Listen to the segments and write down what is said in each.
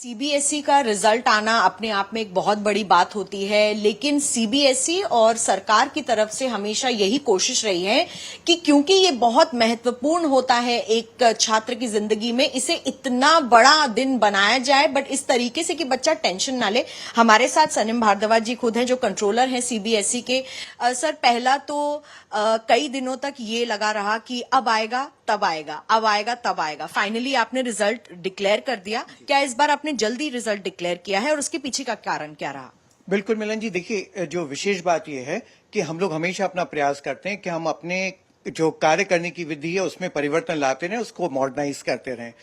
CBSE का result आना अपने आप में एक बहुत बड़ी बात होती है, लेकिन सीबीएसई और सरकार की तरफ से हमेशा यही कोशिश रही है कि क्योंकि ये बहुत महत्वपूर्ण होता है एक छात्र की जिंदगी में, इसे इतना बड़ा दिन बनाया जाए बट इस तरीके से कि बच्चा टेंशन ना ले। हमारे साथ सनिम भारद्वाज जी खुद हैं जो कंट्रोलर हैं सीबीएसई के। सर, पहला तो कई दिनों तक ये लगा रहा कि अब आएगा तब आएगा, अब आएगा तब आएगा। फाइनली आपने रिजल्ट डिक्लेयर कर दिया। क्या इस बार आपने जल्दी रिजल्ट डिक्लेयर किया है और उसके पीछे का कारण क्या रहा? बिल्कुल मिलन जी, देखिए जो विशेष बात यह है कि हम लोग हमेशा अपना प्रयास करते हैं कि हम अपने जो कार्य करने की विधि है उसमें परिवर्तन लाते रहें, उसको मॉडर्नाइज करते रहें।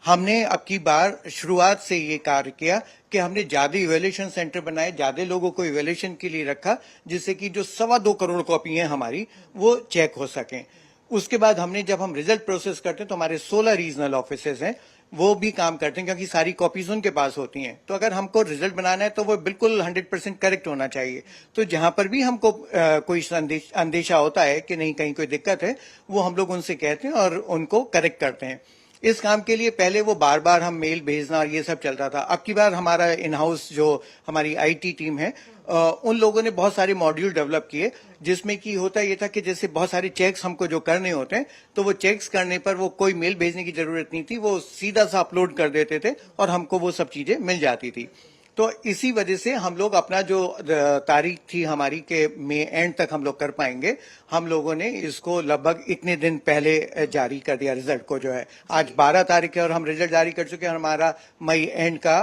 हमने अब की बार शुरुआत से ये कार्य किया कि हमने ज्यादा इवैल्यूएशन सेंटर बनाए, ज्यादा लोगों को इवैल्यूएशन के लिए रखा, जिससे कि जो 2.25 करोड़ कॉपी हैं हमारी वो चेक हो सकें। उसके बाद हमने जब हम रिजल्ट प्रोसेस करते हैं तो हमारे 16 रीजनल ऑफिसेज हैं, वो भी काम करते हैं क्योंकि सारी कॉपीज उनके पास होती हैं। तो अगर हमको रिजल्ट बनाना है तो वो बिल्कुल 100% करेक्ट होना चाहिए। तो जहां पर भी हमको कोई अंदेशा होता है कि नहीं कहीं कोई दिक्कत है, वो हम लोग उनसे कहते हैं और उनको करेक्ट करते हैं। इस काम के लिए पहले वो बार बार हम मेल भेजना और ये सब चलता था। अब की बार हमारा इन हाउस जो हमारी आईटी टीम है, उन लोगों ने बहुत सारे मॉड्यूल डेवलप किए, जिसमें कि होता ये था कि जैसे बहुत सारे चेक्स हमको जो करने होते हैं, तो वो चेक्स करने पर वो कोई मेल भेजने की जरूरत नहीं थी, वो सीधा सा अपलोड कर देते थे और हमको वो सब चीजें मिल जाती थी। तो इसी वजह से हम लोग अपना जो तारीख थी हमारी के मई एंड तक हम लोग कर पाएंगे, हम लोगों ने इसको लगभग इतने दिन पहले जारी कर दिया रिजल्ट को। जो है आज 12 तारीख है और हम रिजल्ट जारी कर चुके हैं। हमारा मई एंड का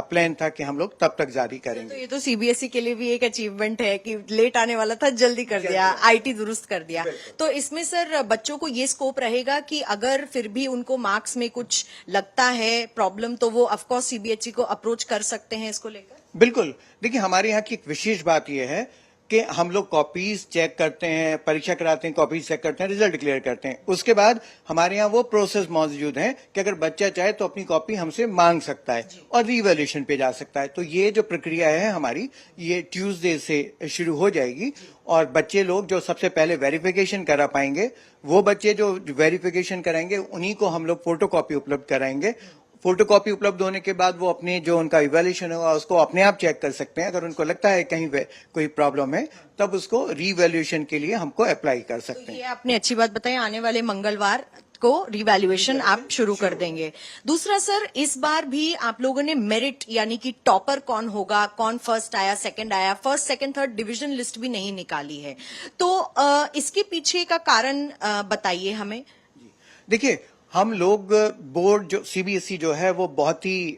प्लान था कि हम लोग तब तक जारी करेंगे। तो ये तो सीबीएसई के लिए भी एक अचीवमेंट है कि लेट आने वाला था, जल्दी कर दिया, आईटी दुरुस्त कर दिया। तो इसमें सर बच्चों को ये स्कोप रहेगा कि अगर फिर भी उनको मार्क्स में कुछ लगता है प्रॉब्लम, तो वो ऑफकोर्स सीबीएसई को अप्रोच कर सकते हैं इसको लेकर? बिल्कुल। देखिए हमारे यहाँ की एक विशेष बात यह है कि हम लोग कॉपीज चेक करते हैं, परीक्षा कराते हैं, कॉपीज चेक करते हैं, रिजल्ट डिक्लेयर करते हैं। उसके बाद हमारे यहाँ वो प्रोसेस मौजूद है कि अगर बच्चा चाहे तो अपनी कॉपी हमसे मांग सकता है और रीवैल्यूएशन पे जा सकता है। तो ये जो प्रक्रिया है हमारी, ये ट्यूसडे से शुरू हो जाएगी और बच्चे लोग जो सबसे पहले वेरिफिकेशन करा पाएंगे, वो बच्चे जो वेरिफिकेशन कराएंगे उन्हीं को हम लोग फोटोकॉपी उपलब्ध कराएंगे। फोटोकॉपी उपलब्ध होने के बाद वो अपने जो उनका इवैल्यूएशन होगा उसको अपने आप चेक कर सकते हैं। अगर उनको लगता है कहीं कोई प्रॉब्लम है, तब उसको रीवैल्यूएशन के लिए हमको अप्लाई कर सकते तो हैं। ये आपने अच्छी बात बताई, आने वाले मंगलवार को रिवैल्यूएशन आप शुरू कर देंगे। दूसरा सर, इस बार भी आप लोगों ने मेरिट यानी कि टॉपर कौन होगा, कौन फर्स्ट आया, सेकंड आया, first second third division list भी नहीं निकाली है। तो इसके पीछे का कारण बताइए हमें। देखिए हम लोग बोर्ड जो सीबीएसई जो है वो बहुत ही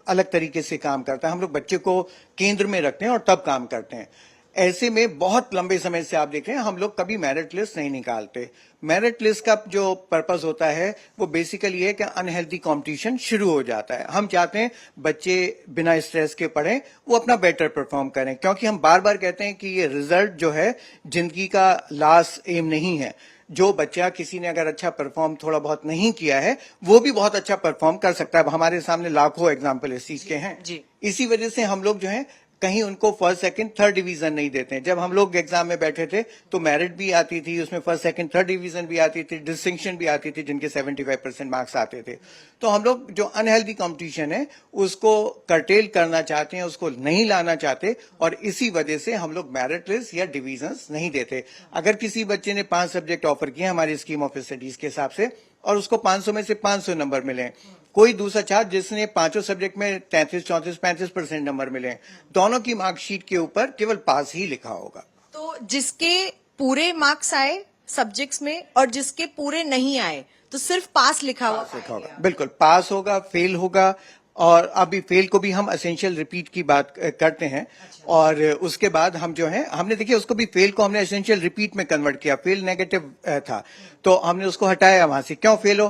अलग तरीके से काम करता है। हम लोग बच्चे को केंद्र में रखते हैं और तब काम करते हैं। ऐसे में बहुत लंबे समय से आप देख रहे हैं हम लोग कभी मेरिट लिस्ट नहीं निकालते। मेरिट लिस्ट का जो पर्पस होता है वो बेसिकली है कि अनहेल्दी कंपटीशन शुरू हो जाता है। हम चाहते हैं बच्चे बिना स्ट्रेस के पढ़ें, वो अपना बेटर परफॉर्म करें, क्योंकि हम बार बार कहते हैं कि ये रिजल्ट जो है जिंदगी का लास्ट एम नहीं है। जो बच्चा किसी ने अगर अच्छा परफॉर्म थोड़ा बहुत नहीं किया है, वो भी बहुत अच्छा परफॉर्म कर सकता है। हमारे सामने लाखों एग्जाम्पल इस चीज के हैं। इसी वजह से हम लोग जो है कहीं उनको फर्स्ट सेकंड थर्ड डिवीजन नहीं देते हैं। जब हम लोग एग्जाम में बैठे थे तो मेरिट भी आती थी, उसमें फर्स्ट सेकंड थर्ड डिवीजन भी आती थी, डिस्टिंक्शन भी आती थी, जिनके 75% मार्क्स आते थे। तो हम लोग जो अनहेल्दी कंपटीशन है उसको कर्टेल करना चाहते हैं, उसको नहीं लाना चाहते, और इसी वजह से हम लोग मेरिट लिस्ट या डिवीजन्स नहीं देते। अगर किसी बच्चे ने 5 सब्जेक्ट ऑफर किए हमारी स्कीम ऑफ स्टडीज के हिसाब से और उसको 500 में से 500 नंबर मिले, कोई दूसरा छात्र जिसने 5 सब्जेक्ट में 33, 34, 35% नंबर मिले, दोनों की मार्कशीट के ऊपर केवल पास ही लिखा होगा। तो जिसके पूरे मार्क्स आए सब्जेक्ट्स में और जिसके पूरे नहीं आए तो सिर्फ पास लिखा होगा। बिल्कुल पास होगा, फेल होगा। और अभी फेल को भी हम एसेंशियल रिपीट की बात करते हैं। और उसके बाद हम जो है हमने देखिए उसको भी फेल को हमने एसेंशियल रिपीट में कन्वर्ट किया। फेल नेगेटिव था तो हमने उसको हटाया वहां से। क्यों फेल हो,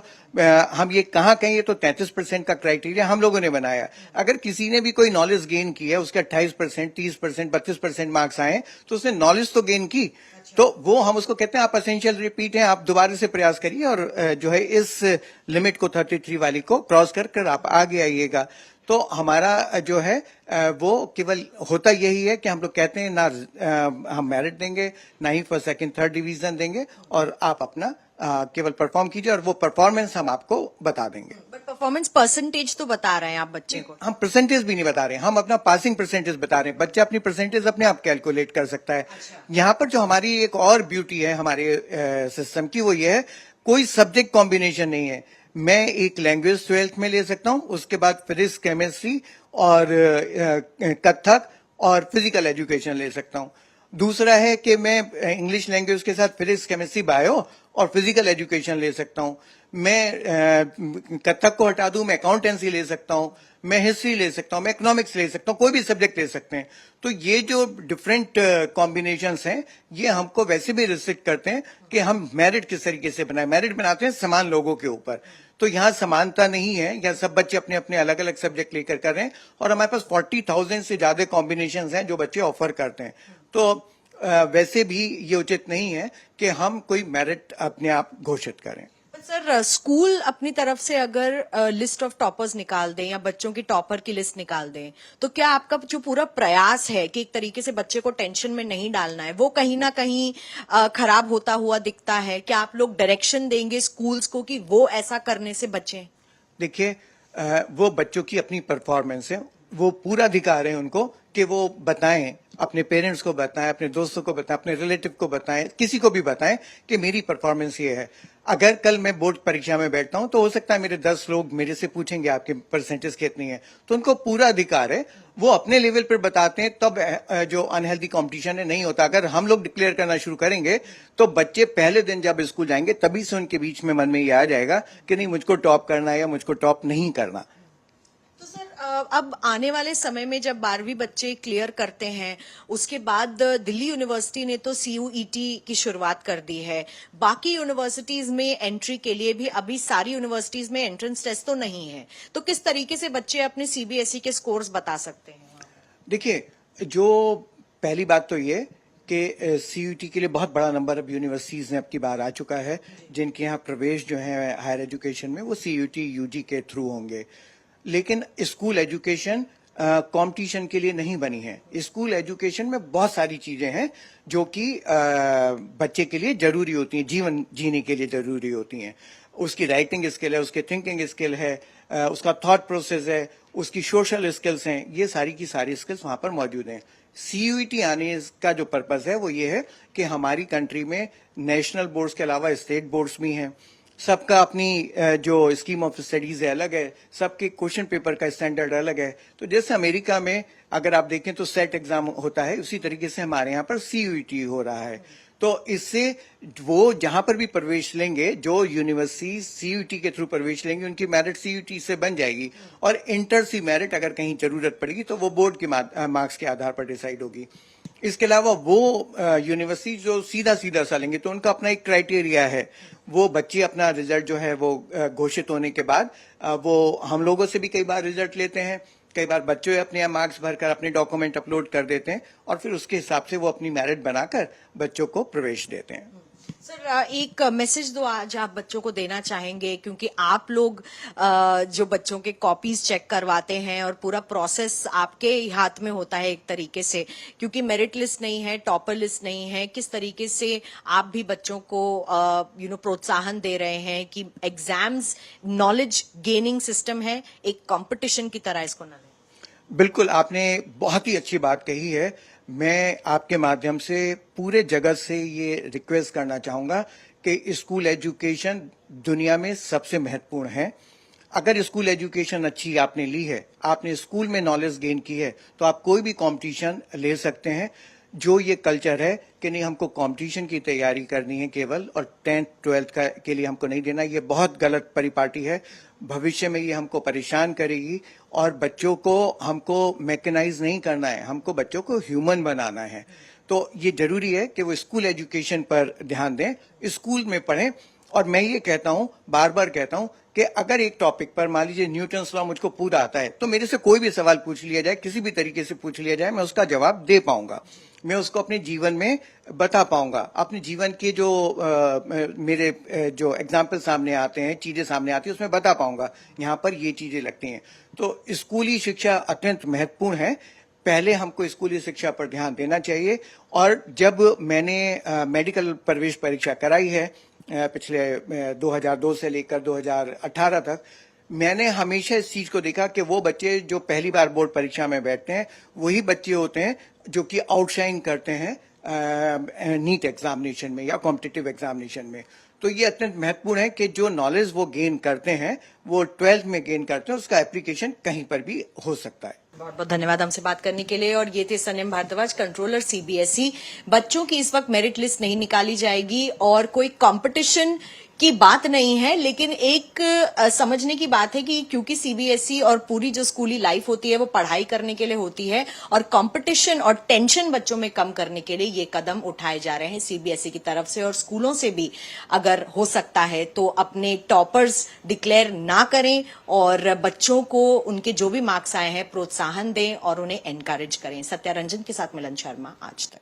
हम ये कहाँ कहें, ये तो 33% का क्राइटेरिया हम लोगों ने बनाया। अगर किसी ने भी कोई नॉलेज गेन की है, उसके 28%, 30%, 32% मार्क्स आए, तो उसने नॉलेज तो गेन की, तो वो हम उसको कहते हैं आप एसेंशियल रिपीट हैं, आप दोबारा से प्रयास करिए और जो है इस लिमिट को 33 वाली को क्रॉस कर आप आगे आइएगा। तो हमारा जो है वो केवल होता यही है कि हम लोग कहते हैं ना हम मेरिट देंगे, ना ही फर्स्ट सेकंड थर्ड डिवीजन देंगे, और आप अपना केवल परफॉर्म कीजिए और वो परफॉर्मेंस हम आपको बता देंगे। बट परफॉर्मेंस परसेंटेज तो बता रहे हैं आप बच्चे को। हम परसेंटेज भी नहीं बता रहे, हम अपना पासिंग परसेंटेज बता रहे हैं। बच्चा अपनी परसेंटेज अपने आप कैलकुलेट कर सकता है। अच्छा। यहाँ पर जो हमारी एक और ब्यूटी है हमारे सिस्टम की, वो ये है कोई सब्जेक्ट कॉम्बिनेशन नहीं है। मैं एक लैंग्वेज 12th में ले सकता हूँ, उसके बाद फिजिक्स, केमिस्ट्री और कथक और फिजिकल एजुकेशन ले सकता हूँ। दूसरा है कि मैं इंग्लिश लैंग्वेज के साथ फिजिक्स, केमिस्ट्री, बायो और फिजिकल एजुकेशन ले सकता हूँ। मैं कथक को हटा दूं, मैं अकाउंटेंसी ले सकता हूँ, मैं हिस्ट्री ले सकता हूँ, मैं इकोनॉमिक्स ले सकता हूँ, कोई भी सब्जेक्ट ले सकते हैं। तो ये जो डिफरेंट कॉम्बिनेशंस हैं, ये हमको वैसे भी रिस्ट्रिक्ट करते हैं कि हम मेरिट किस तरीके से बनाए। मेरिट बनाते हैं समान लोगों के ऊपर। तो यहाँ समानता नहीं है, यहाँ सब बच्चे अपने अपने अलग अलग सब्जेक्ट लेकर कर रहे हैं और हमारे पास 40,000 से ज्यादा कॉम्बिनेशंस हैं जो बच्चे ऑफर करते हैं। तो वैसे भी ये उचित नहीं है कि हम कोई मेरिट अपने आप घोषित करें। सर, स्कूल अपनी तरफ से अगर लिस्ट ऑफ टॉपर्स निकाल दें या बच्चों की टॉपर की लिस्ट निकाल दें, तो क्या आपका जो पूरा प्रयास है कि एक तरीके से बच्चे को टेंशन में नहीं डालना है, वो कहीं ना कहीं खराब होता हुआ दिखता है? क्या आप लोग डायरेक्शन देंगे स्कूल्स को कि वो ऐसा करने से बचें? देखिए, वो बच्चों की अपनी परफॉर्मेंस है, वो पूरा अधिकार है उनको कि वो बताएं, अपने पेरेंट्स को बताएं, अपने दोस्तों को बताएं, अपने रिलेटिव को बताएं, किसी को भी बताएं कि मेरी परफॉर्मेंस ये है। अगर कल मैं बोर्ड परीक्षा में बैठता हूं तो हो सकता है मेरे 10 लोग मेरे से पूछेंगे आपकी परसेंटेज कितनी है, तो उनको पूरा अधिकार है, वो अपने लेवल पर बताते हैं। तब जो अनहेल्दी कंपटीशन है नहीं होता। अगर हम लोग डिक्लेयर करना शुरू करेंगे तो बच्चे पहले दिन जब स्कूल जाएंगे तभी से उनके बीच में मन में ये आ जाएगा कि नहीं, मुझको टॉप करना है या मुझको टॉप नहीं करना। तो सर, अब आने वाले समय में जब 12वीं बच्चे क्लियर करते हैं, उसके बाद दिल्ली यूनिवर्सिटी ने तो CUET की शुरुआत कर दी है। बाकी यूनिवर्सिटीज में एंट्री के लिए भी अभी सारी यूनिवर्सिटीज में एंट्रेंस टेस्ट तो नहीं है, तो किस तरीके से बच्चे अपने CBSE के स्कोर्स बता सकते हैं? देखिए, जो पहली बात तो ये कि CUET के लिए बहुत बड़ा नंबर अब यूनिवर्सिटीज ने अब की बार आ चुका है, जिनके यहाँ प्रवेश जो है हायर एजुकेशन में वो CUET UG के थ्रू होंगे। लेकिन स्कूल एजुकेशन कंपटीशन के लिए नहीं बनी है। स्कूल एजुकेशन में बहुत सारी चीजें हैं जो कि बच्चे के लिए जरूरी होती हैं, जीवन जीने के लिए जरूरी होती हैं। उसकी राइटिंग स्किल है, उसकी थिंकिंग स्किल है, उसका थॉट प्रोसेस है, उसकी सोशल स्किल्स हैं, ये सारी की सारी स्किल्स वहां पर मौजूद हैं। CUET आने का जो पर्पज है वो ये है कि हमारी कंट्री में नेशनल बोर्ड्स के अलावा स्टेट बोर्ड्स भी हैं। सबका अपनी जो स्कीम ऑफ स्टडीज है अलग है, सबके क्वेश्चन पेपर का स्टैंडर्ड अलग है। तो जैसे अमेरिका में अगर आप देखें तो सेट एग्जाम होता है, उसी तरीके से हमारे यहाँ पर CUET हो रहा है। तो इससे वो जहां पर भी प्रवेश लेंगे, जो यूनिवर्सिटी CUET के थ्रू प्रवेश लेंगे, उनकी मेरिट CUET से बन जाएगी और इंटर सी मेरिट अगर कहीं जरूरत पड़ेगी तो वो बोर्ड के मार्क्स के आधार पर डिसाइड होगी। इसके अलावा वो यूनिवर्सिटी जो सीधा सीधा सा लेंगे तो उनका अपना एक क्राइटेरिया है। वो बच्चे अपना रिजल्ट जो है वो घोषित होने के बाद वो हम लोगों से भी कई बार रिजल्ट लेते हैं, कई बार बच्चे अपने मार्क्स भरकर अपने डॉक्यूमेंट अपलोड कर देते हैं और फिर उसके हिसाब से वो अपनी मेरिट बनाकर बच्चों को प्रवेश देते हैं। सर, एक मैसेज दो आज आप बच्चों को देना चाहेंगे, क्योंकि आप लोग जो बच्चों के कॉपीज चेक करवाते हैं और पूरा प्रोसेस आपके हाथ में होता है एक तरीके से, क्योंकि मेरिट लिस्ट नहीं है, टॉपर लिस्ट नहीं है। किस तरीके से आप भी बच्चों को प्रोत्साहन दे रहे हैं कि एग्जाम्स नॉलेज गेनिंग सिस्टम है, एक कंपटीशन की तरह इसको न लें? बिल्कुल, आपने बहुत ही अच्छी बात कही है। मैं आपके माध्यम से पूरे जगत से ये रिक्वेस्ट करना चाहूंगा कि स्कूल एजुकेशन दुनिया में सबसे महत्वपूर्ण है। अगर स्कूल एजुकेशन अच्छी आपने ली है, आपने स्कूल में नॉलेज गेन की है, तो आप कोई भी कंपटीशन ले सकते हैं। जो ये कल्चर है कि नहीं हमको कंपटीशन की तैयारी करनी है केवल और 10th 12th के लिए हमको नहीं देना, ये बहुत गलत परिपाटी है। भविष्य में ये हमको परेशान करेगी और बच्चों को हमको मैकेनाइज नहीं करना है, हमको बच्चों को ह्यूमन बनाना है। तो ये जरूरी है कि वो स्कूल एजुकेशन पर ध्यान दें, स्कूल में पढ़ें। और मैं ये कहता हूं, बार बार कहता हूं कि अगर एक टॉपिक पर मान लीजिए न्यूटन्स लॉ मुझको पूरा आता है, तो मेरे से कोई भी सवाल पूछ लिया जाए, किसी भी तरीके से पूछ लिया जाए, मैं उसका जवाब दे पाऊंगा, मैं उसको अपने जीवन में बता पाऊंगा। अपने जीवन के जो मेरे जो एग्जाम्पल सामने आते हैं, चीजें सामने आती हैं, उसमें बता पाऊंगा यहाँ पर ये चीजें लगती हैं। तो स्कूली शिक्षा अत्यंत महत्वपूर्ण है। पहले हमको स्कूली शिक्षा पर ध्यान देना चाहिए। और जब मैंने मेडिकल प्रवेश परीक्षा कराई है पिछले 2002 से लेकर 2018 तक, मैंने हमेशा इस चीज को देखा कि वो बच्चे जो पहली बार बोर्ड परीक्षा में बैठते हैं वही बच्चे होते हैं जो कि आउटशाइन करते हैं नीट एग्जामिनेशन में या कॉम्पिटिटिव एग्जामिनेशन में। तो ये अत्यंत महत्वपूर्ण है कि जो नॉलेज वो गेन करते हैं वो 12th में गेन करते हैं, उसका एप्लीकेशन कहीं पर भी हो सकता है। बहुत बहुत धन्यवाद हमसे बात करने के लिए। और ये थे संयम भारद्वाज, कंट्रोलर सीबीएसई। बच्चों की इस वक्त मेरिट लिस्ट नहीं निकाली जाएगी और कोई कंपटीशन की बात नहीं है, लेकिन एक समझने की बात है कि क्योंकि सीबीएसई और पूरी जो स्कूली लाइफ होती है वो पढ़ाई करने के लिए होती है और कंपटीशन और टेंशन बच्चों में कम करने के लिए ये कदम उठाए जा रहे हैं सीबीएसई की तरफ से। और स्कूलों से भी अगर हो सकता है तो अपने टॉपर्स डिक्लेयर ना करें और बच्चों को उनके जो भी मार्क्स आए हैं प्रोत्साहन दें और उन्हें एनकरेज करें। सत्या रंजन के साथ मिलन शर्मा, आज तक।